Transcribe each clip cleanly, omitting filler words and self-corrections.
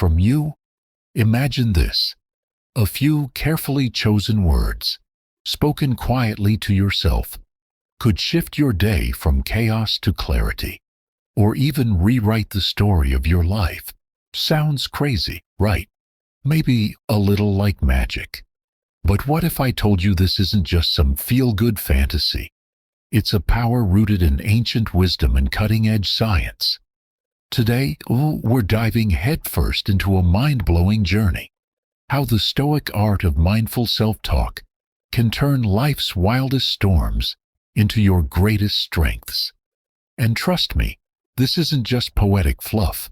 From you, imagine this: a few carefully chosen words, spoken quietly to yourself, could shift your day from chaos to clarity, or even rewrite the story of your life. Sounds crazy, right? Maybe a little like magic. But what if I told you this isn't just some feel-good fantasy? It's a power rooted in ancient wisdom and cutting-edge science. Today, we're diving headfirst into a mind-blowing journey. How the Stoic art of mindful self-talk can turn life's wildest storms into your greatest strengths. And trust me, this isn't just poetic fluff.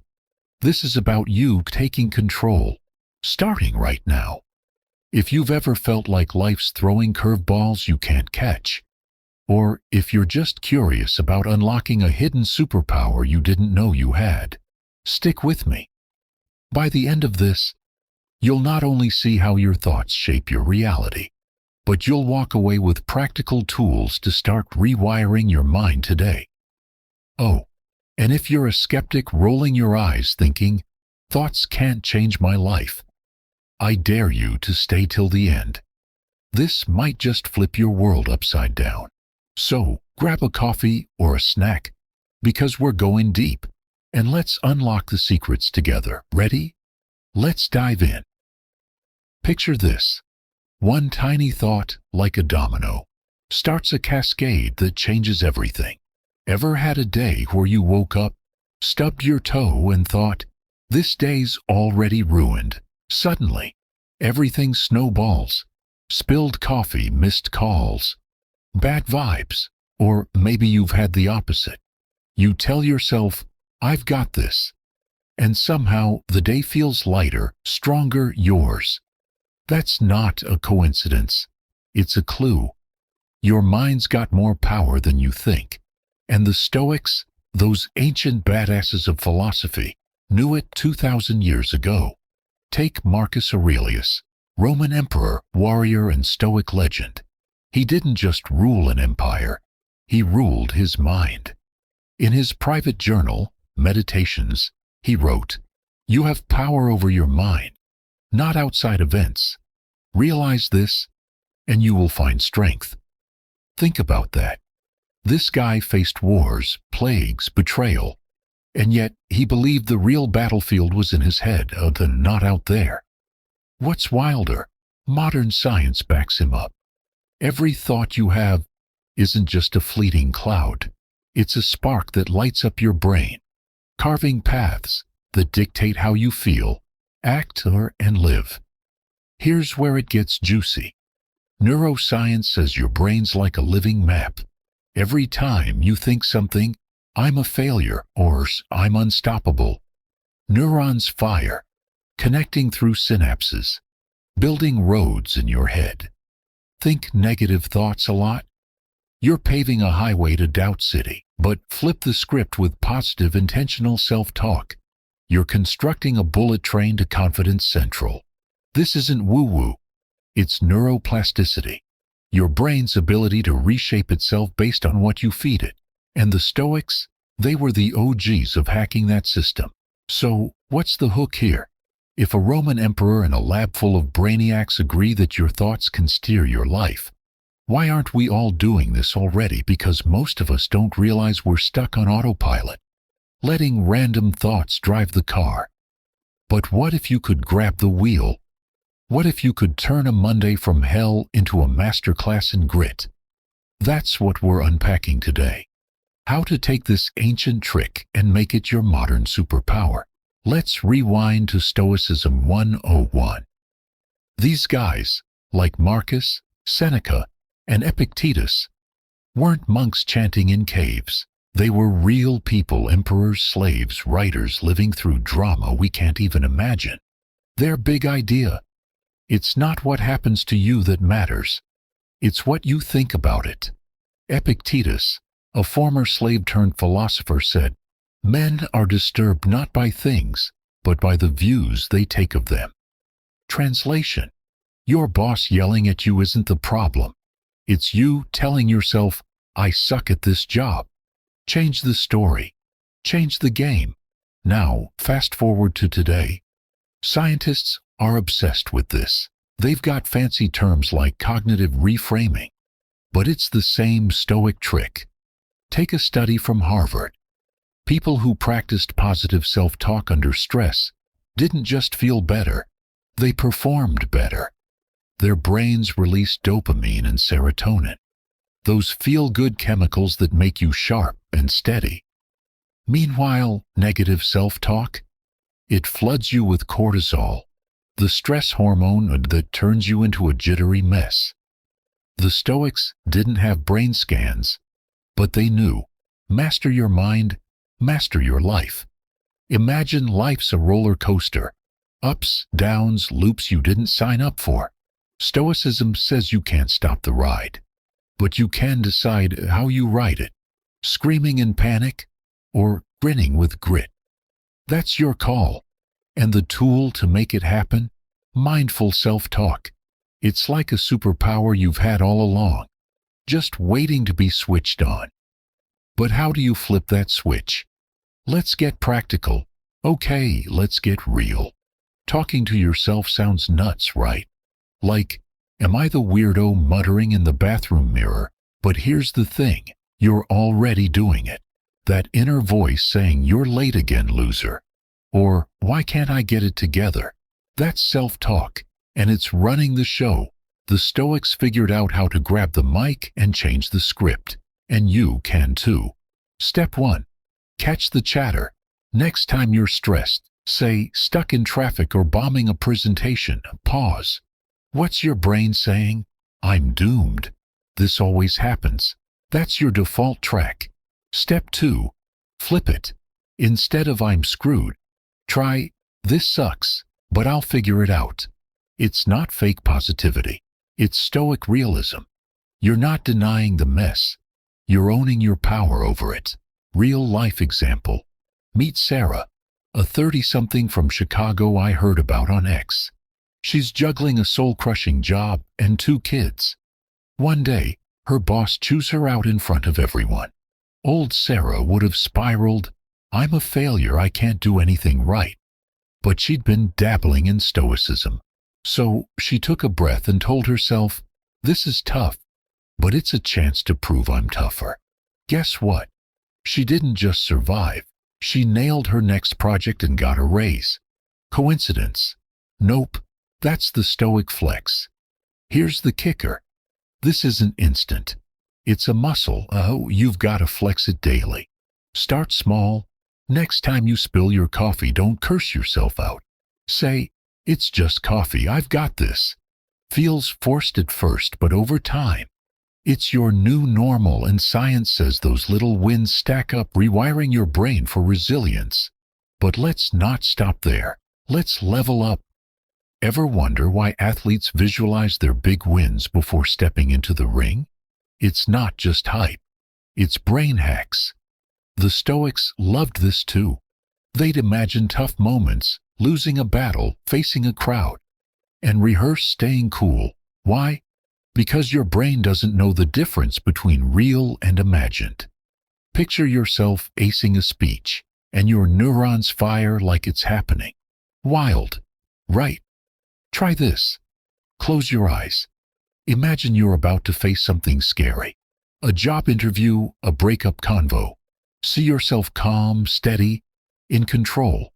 This is about you taking control, starting right now. If you've ever felt like life's throwing curveballs you can't catch, or if you're just curious about unlocking a hidden superpower you didn't know you had, stick with me. By the end of this, you'll not only see how your thoughts shape your reality, but you'll walk away with practical tools to start rewiring your mind today. Oh, and if you're a skeptic rolling your eyes thinking, "Thoughts can't change my life," I dare you to stay till the end. This might just flip your world upside down. So, grab a coffee or a snack, because we're going deep, and let's unlock the secrets together. Ready? Let's dive in. Picture this. One tiny thought, like a domino, starts a cascade that changes everything. Ever had a day where you woke up, stubbed your toe, and thought, "This day's already ruined"? Suddenly, everything snowballs. Spilled coffee, missed calls, bad vibes. Or maybe you've had the opposite. You tell yourself, "I've got this," and somehow the day feels lighter, stronger, yours. That's not a coincidence. It's a clue. Your mind's got more power than you think. And the Stoics, those ancient badasses of philosophy, knew it 2,000 years ago. Take Marcus Aurelius, Roman emperor, warrior, and Stoic legend. He didn't just rule an empire, he ruled his mind. In his private journal, Meditations, he wrote, "You have power over your mind, not outside events. Realize this, and you will find strength." Think about that. This guy faced wars, plagues, betrayal, and yet he believed the real battlefield was in his head, not out there. What's wilder? Modern science backs him up. Every thought you have isn't just a fleeting cloud. It's a spark that lights up your brain, carving paths that dictate how you feel, act, and live. Here's where it gets juicy. Neuroscience says your brain's like a living map. Every time you think something, "I'm a failure," or "I'm unstoppable," neurons fire, connecting through synapses, building roads in your head. Think negative thoughts a lot? You're paving a highway to Doubt City, but flip the script with positive, intentional self-talk. You're constructing a bullet train to Confidence Central. This isn't woo-woo. It's neuroplasticity, your brain's ability to reshape itself based on what you feed it. And the Stoics, they were the OGs of hacking that system. So, what's the hook here? If a Roman emperor and a lab full of brainiacs agree that your thoughts can steer your life, why aren't we all doing this already? Because most of us don't realize we're stuck on autopilot, letting random thoughts drive the car. But what if you could grab the wheel? What if you could turn a Monday from hell into a masterclass in grit? That's what we're unpacking today. How to take this ancient trick and make it your modern superpower. Let's rewind to Stoicism 101. These guys, like Marcus, Seneca, and Epictetus, weren't monks chanting in caves. They were real people, emperors, slaves, writers living through drama we can't even imagine. Their big idea: it's not what happens to you that matters, it's what you think about it. Epictetus, a former slave-turned-philosopher, said, "Men are disturbed not by things, but by the views they take of them." Translation: your boss yelling at you isn't the problem. It's you telling yourself, "I suck at this job." Change the story. Change the game. Now, fast forward to today. Scientists are obsessed with this. They've got fancy terms like cognitive reframing, but it's the same Stoic trick. Take a study from Harvard. People who practiced positive self-talk under stress didn't just feel better, they performed better. Their brains released dopamine and serotonin, those feel-good chemicals that make you sharp and steady. Meanwhile, negative self-talk, it floods you with cortisol, the stress hormone that turns you into a jittery mess. The Stoics didn't have brain scans, but they knew, master your mind, master your life. Imagine life's a roller coaster, ups, downs, loops you didn't sign up for. Stoicism says you can't stop the ride, but you can decide how you ride it, screaming in panic or grinning with grit. That's your call. And the tool to make it happen? Mindful self-talk. It's like a superpower you've had all along, just waiting to be switched on. But how do you flip that switch? Let's get practical. Okay, let's get real. Talking to yourself sounds nuts, right? Like, am I the weirdo muttering in the bathroom mirror? But here's the thing, you're already doing it. That inner voice saying you're late again, loser. Or, why can't I get it together? That's self-talk, and it's running the show. The Stoics figured out how to grab the mic and change the script, and you can too. Step 1. Catch the chatter. Next time you're stressed, say, stuck in traffic or bombing a presentation, pause. What's your brain saying? I'm doomed. This always happens. That's your default track. Step 2. Flip it. Instead of I'm screwed, try, this sucks, but I'll figure it out. It's not fake positivity. It's Stoic realism. You're not denying the mess. You're owning your power over it. Real life example. Meet Sarah, a 30-something from Chicago I heard about on X. She's juggling a soul-crushing job and 2 kids. One day, her boss chews her out in front of everyone. Old Sarah would have spiraled, I'm a failure, I can't do anything right. But she'd been dabbling in Stoicism. So she took a breath and told herself, this is tough, but it's a chance to prove I'm tougher. Guess what? She didn't just survive. She nailed her next project and got a raise. Coincidence? Nope. That's the Stoic flex. Here's the kicker. This isn't instant. It's a muscle. You've got to flex it daily. Start small. Next time you spill your coffee, don't curse yourself out. Say, it's just coffee, I've got this. Feels forced at first, but over time, it's your new normal, and science says those little wins stack up, rewiring your brain for resilience. But let's not stop there. Let's level up. Ever wonder why athletes visualize their big wins before stepping into the ring? It's not just hype. It's brain hacks. The Stoics loved this too. They'd imagine tough moments, losing a battle, facing a crowd, and rehearse staying cool. Why? Because your brain doesn't know the difference between real and imagined. Picture yourself acing a speech, and your neurons fire like it's happening. Wild, right? Try this. Close your eyes. Imagine you're about to face something scary. A job interview, a breakup convo. See yourself calm, steady, in control.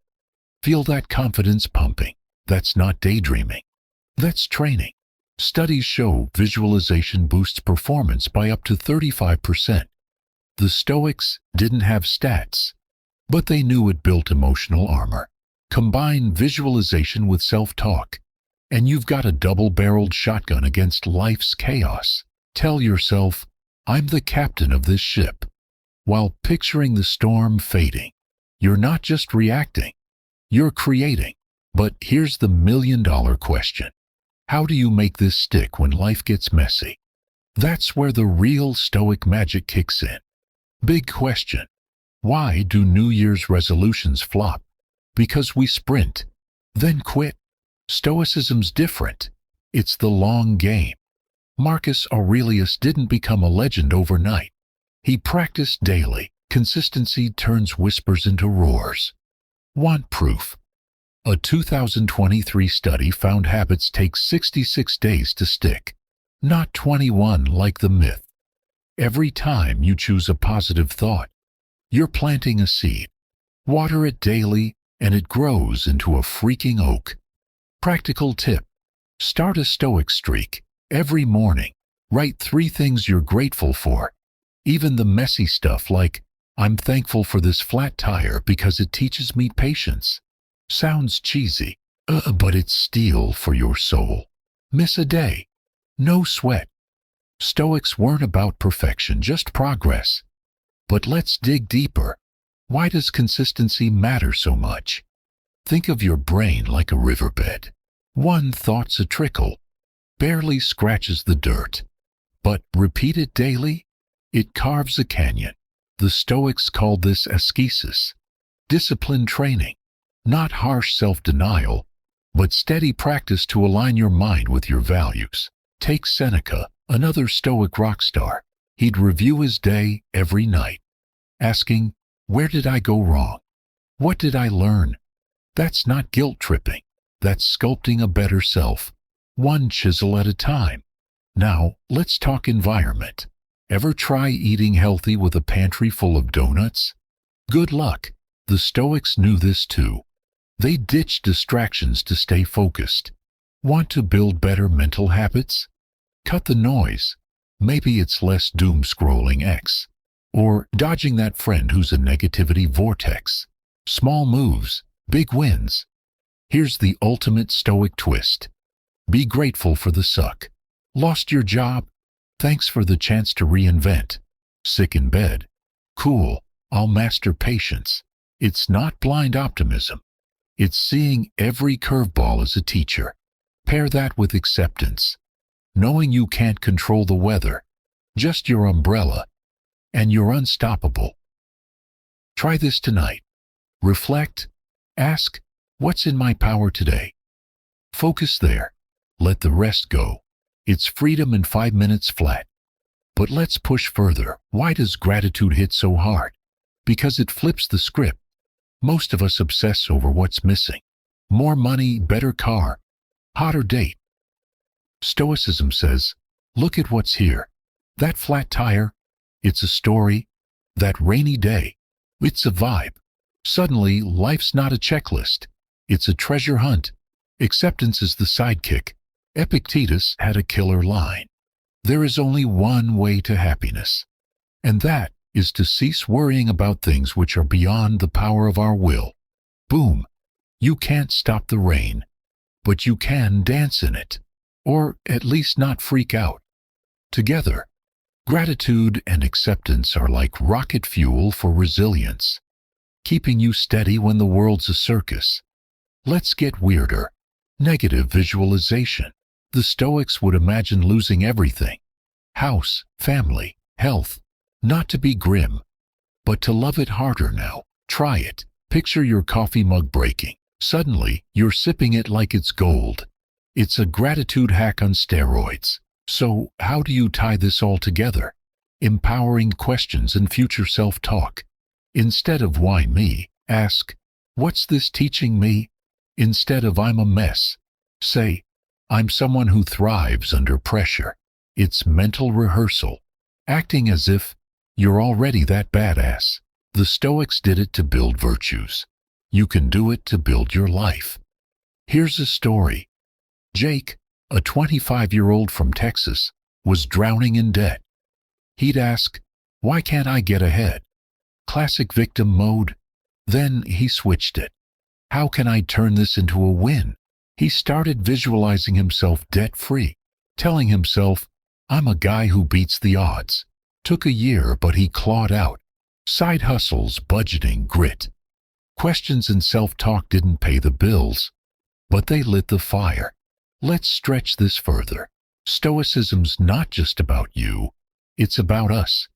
Feel that confidence pumping. That's not daydreaming. That's training. Studies show visualization boosts performance by up to 35%. The Stoics didn't have stats, but they knew it built emotional armor. Combine visualization with self-talk, and you've got a double-barreled shotgun against life's chaos. Tell yourself, I'm the captain of this ship. While picturing the storm fading, you're not just reacting, you're creating. But here's the million-dollar question. How do you make this stick when life gets messy? That's where the real Stoic magic kicks in. Big question. Why do New Year's resolutions flop? Because we sprint, then quit. Stoicism's different. It's the long game. Marcus Aurelius didn't become a legend overnight. He practiced daily. Consistency turns whispers into roars. Want proof? A 2023 study found habits take 66 days to stick, not 21 like the myth. Every time you choose a positive thought, you're planting a seed. Water it daily, and it grows into a freaking oak. Practical tip: start a Stoic streak. Every morning, write 3 things you're grateful for. Even the messy stuff like, I'm thankful for this flat tire because it teaches me patience. Sounds cheesy, but it's steel for your soul. Miss a day. No sweat. Stoics weren't about perfection, just progress. But let's dig deeper. Why does consistency matter so much? Think of your brain like a riverbed. One thought's a trickle, barely scratches the dirt. But repeat it daily, it carves a canyon. The Stoics called this ascesis, discipline training, not harsh self-denial, but steady practice to align your mind with your values. Take Seneca, another Stoic rock star. He'd review his day every night, asking, where did I go wrong? What did I learn? That's not guilt-tripping. That's sculpting a better self, one chisel at a time. Now, let's talk environment. Ever try eating healthy with a pantry full of donuts? Good luck. The Stoics knew this too. They ditched distractions to stay focused. Want to build better mental habits? Cut the noise. Maybe it's less doom scrolling X, or dodging that friend who's a negativity vortex. Small moves, big wins. Here's the ultimate Stoic twist. Be grateful for the suck. Lost your job? Thanks for the chance to reinvent. Sick in bed? Cool, I'll master patience. It's not blind optimism. It's seeing every curveball as a teacher. Pair that with acceptance, knowing you can't control the weather, just your umbrella, and you're unstoppable. Try this tonight. Reflect. Ask, what's in my power today? Focus there. Let the rest go. It's freedom in 5 minutes flat. But let's push further. Why does gratitude hit so hard? Because it flips the script. Most of us obsess over what's missing. More money, better car, hotter date. Stoicism says, look at what's here. That flat tire, it's a story. That rainy day, it's a vibe. Suddenly, life's not a checklist. It's a treasure hunt. Acceptance is the sidekick. Epictetus had a killer line. There is only one way to happiness, and that is to cease worrying about things which are beyond the power of our will. Boom. You can't stop the rain, but you can dance in it, or at least not freak out. Together, gratitude and acceptance are like rocket fuel for resilience, keeping you steady when the world's a circus. Let's get weirder. Negative visualization. The Stoics would imagine losing everything: house, family, health. Not to be grim, but to love it harder now. Try it. Picture your coffee mug breaking. Suddenly, you're sipping it like it's gold. It's a gratitude hack on steroids. So, how do you tie this all together? Empowering questions and future self-talk. Instead of why me, ask, what's this teaching me? Instead of I'm a mess, say, I'm someone who thrives under pressure. It's mental rehearsal, acting as if you're already that badass. The Stoics did it to build virtues. You can do it to build your life. Here's a story. Jake, a 25-year-old from Texas, was drowning in debt. He'd ask, why can't I get ahead? Classic victim mode. Then he switched it. How can I turn this into a win? He started visualizing himself debt-free, telling himself, I'm a guy who beats the odds. Took a year, but he clawed out. Side hustles, budgeting, grit. Questions and self-talk didn't pay the bills, but they lit the fire. Let's stretch this further. Stoicism's not just about you, it's about us.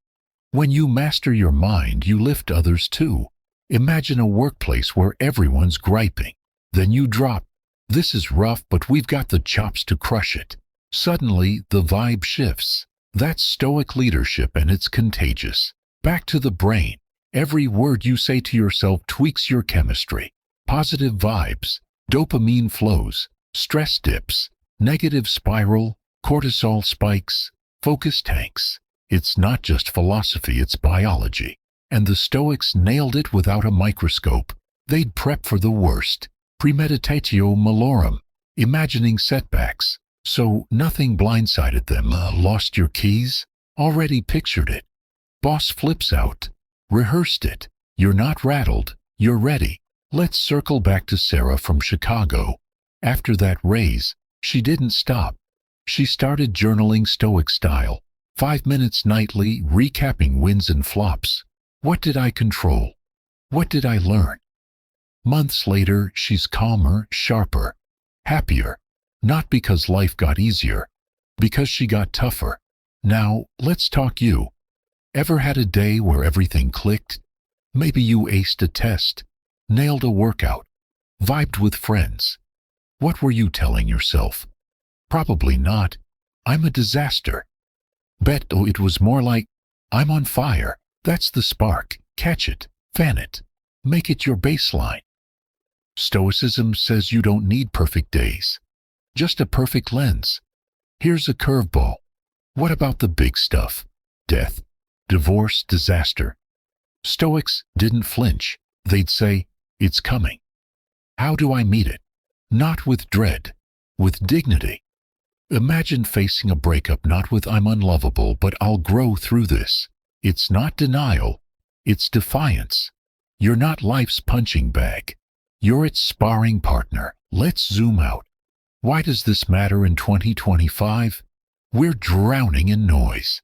When you master your mind, you lift others too. Imagine a workplace where everyone's griping. Then you drop, this is rough, but we've got the chops to crush it. Suddenly, the vibe shifts. That's Stoic leadership, and it's contagious. Back to the brain. Every word you say to yourself tweaks your chemistry. Positive vibes. Dopamine flows, stress dips, negative spiral, cortisol spikes, focus tanks. It's not just philosophy, it's biology. And the Stoics nailed it without a microscope. They'd prep for the worst, premeditatio malorum, imagining setbacks. So nothing blindsided them. Lost your keys? Already pictured it. Boss flips out. Rehearsed it. You're not rattled. You're ready. Let's circle back to Sarah from Chicago. After that raise, she didn't stop. She started journaling Stoic style. 5 minutes nightly, recapping wins and flops. What did I control? What did I learn? Months later, she's calmer, sharper, happier. Not because life got easier, because she got tougher. Now, let's talk you. Ever had a day where everything clicked? Maybe you aced a test, nailed a workout, vibed with friends. What were you telling yourself? Probably not, I'm a disaster. Bet it was more like, I'm on fire. That's the spark. Catch it, fan it, make it your baseline. Stoicism says you don't need perfect days, just a perfect lens. Here's a curveball. What about the big stuff? Death, divorce, disaster. Stoics didn't flinch. They'd say, it's coming. How do I meet it? Not with dread, with dignity. Imagine facing a breakup not with I'm unlovable, but I'll grow through this. It's not denial, it's defiance. You're not life's punching bag. You're its sparring partner. Let's zoom out. Why does this matter in 2025? We're drowning in noise.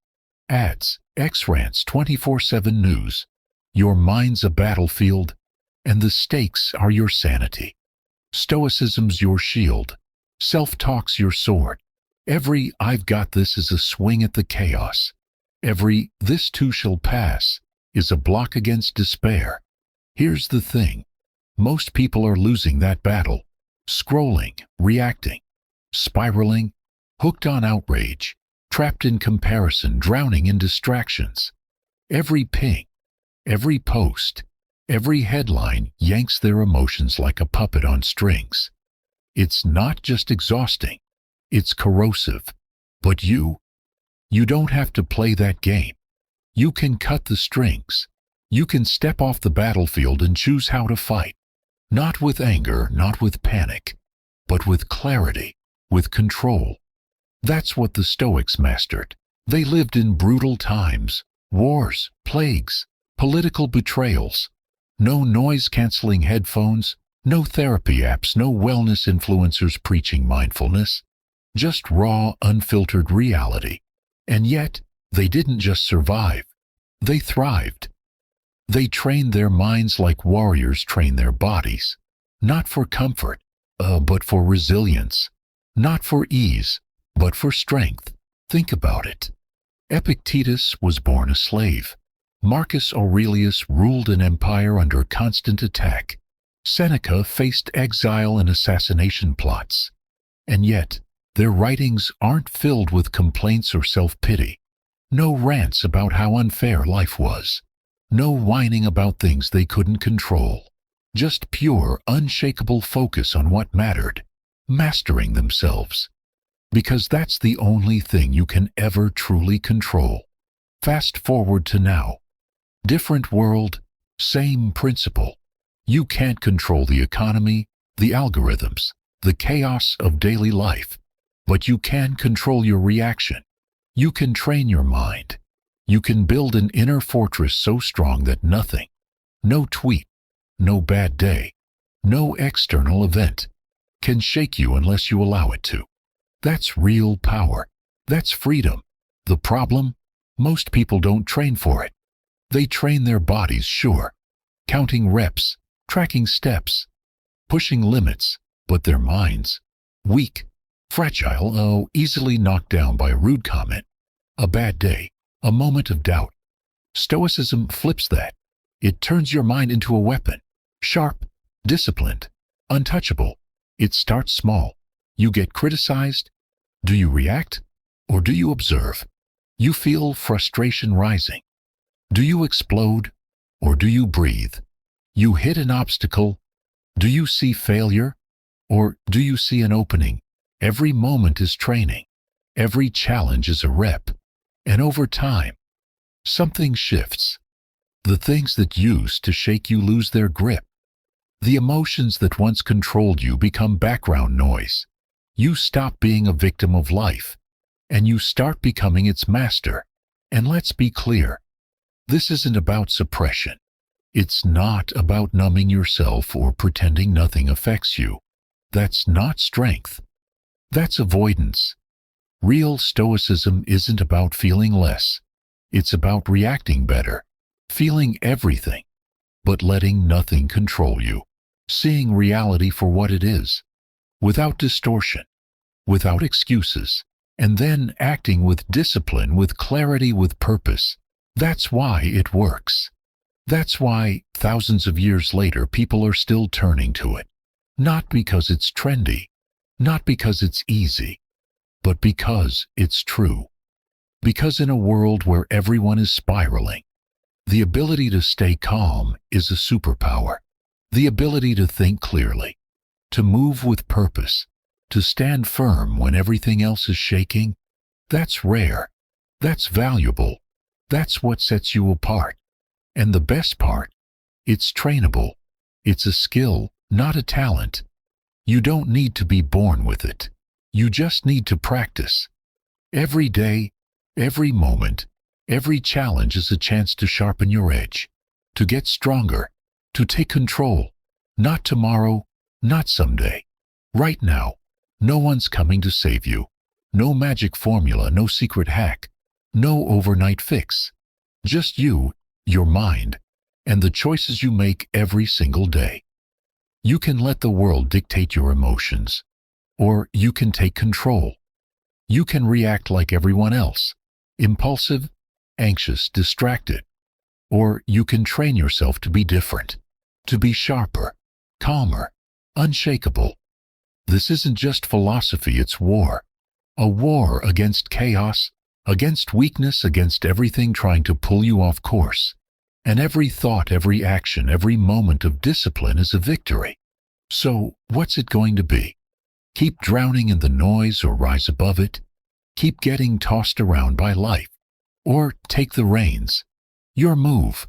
Ads, X-rants, 24/7 news. Your mind's a battlefield, and the stakes are your sanity. Stoicism's your shield. Self-talk's your sword. Every I've got this is a swing at the chaos. Every this too shall pass is a block against despair. Here's the thing. Most people are losing that battle. Scrolling, reacting, spiraling, hooked on outrage, trapped in comparison, drowning in distractions. Every ping, every post, every headline yanks their emotions like a puppet on strings. It's not just exhausting, it's corrosive. But you don't have to play that game. You can cut the strings. You can step off the battlefield and choose how to fight. Not with anger, not with panic, but with clarity, with control. That's what the Stoics mastered. They lived in brutal times, wars, plagues, political betrayals. No noise-canceling headphones, no therapy apps, no wellness influencers preaching mindfulness. Just raw, unfiltered reality. And yet, they didn't just survive. They thrived. They trained their minds like warriors train their bodies. Not for comfort, but for resilience. Not for ease, but for strength. Think about it. Epictetus was born a slave. Marcus Aurelius ruled an empire under constant attack. Seneca faced exile and assassination plots. And yet, their writings aren't filled with complaints or self-pity. No rants about how unfair life was. No whining about things they couldn't control. Just pure, unshakable focus on what mattered. Mastering themselves. Because that's the only thing you can ever truly control. Fast forward to now. Different world, same principle. You can't control the economy, the algorithms, the chaos of daily life. But you can control your reaction. You can train your mind. You can build an inner fortress so strong that nothing, no tweet, no bad day, no external event, can shake you unless you allow it to. That's real power. That's freedom. The problem? Most people don't train for it. They train their bodies, sure, counting reps, tracking steps, pushing limits, but their minds, weak, fragile, easily knocked down by a rude comment, a bad day, a moment of doubt. Stoicism flips that. It turns your mind into a weapon, sharp, disciplined, untouchable. It starts small. You get criticized. Do you react? Or do you observe? You feel frustration rising. Do you explode? Or do you breathe? You hit an obstacle. Do you see failure? Or do you see an opening? Every moment is training. Every challenge is a rep. And over time, something shifts. The things that used to shake you lose their grip. The emotions that once controlled you become background noise. You stop being a victim of life, and you start becoming its master. And let's be clear, this isn't about suppression. It's not about numbing yourself or pretending nothing affects you. That's not strength. That's avoidance. Real Stoicism isn't about feeling less. It's about reacting better, feeling everything, but letting nothing control you, seeing reality for what it is, without distortion, without excuses, and then acting with discipline, with clarity, with purpose. That's why it works. That's why, thousands of years later, people are still turning to it. Not because it's trendy, not because it's easy, but because it's true. Because in a world where everyone is spiraling, the ability to stay calm is a superpower. The ability to think clearly, to move with purpose, to stand firm when everything else is shaking, that's rare. That's valuable. That's what sets you apart. And the best part, it's trainable. It's a skill, not a talent. You don't need to be born with it. You just need to practice. Every day, every moment, every challenge is a chance to sharpen your edge, to get stronger, to take control. Not tomorrow, not someday. Right now. No one's coming to save you. No magic formula, no secret hack, no overnight fix. Just you, your mind, and the choices you make every single day. You can let the world dictate your emotions, or you can take control. You can react like everyone else, impulsive, anxious, distracted, or you can train yourself to be different, to be sharper, calmer, unshakable. This isn't just philosophy, it's war. A war against chaos, against weakness, against everything trying to pull you off course. And every thought, every action, every moment of discipline is a victory. So, what's it going to be? Keep drowning in the noise or rise above it? Keep getting tossed around by life? Or take the reins? Your move.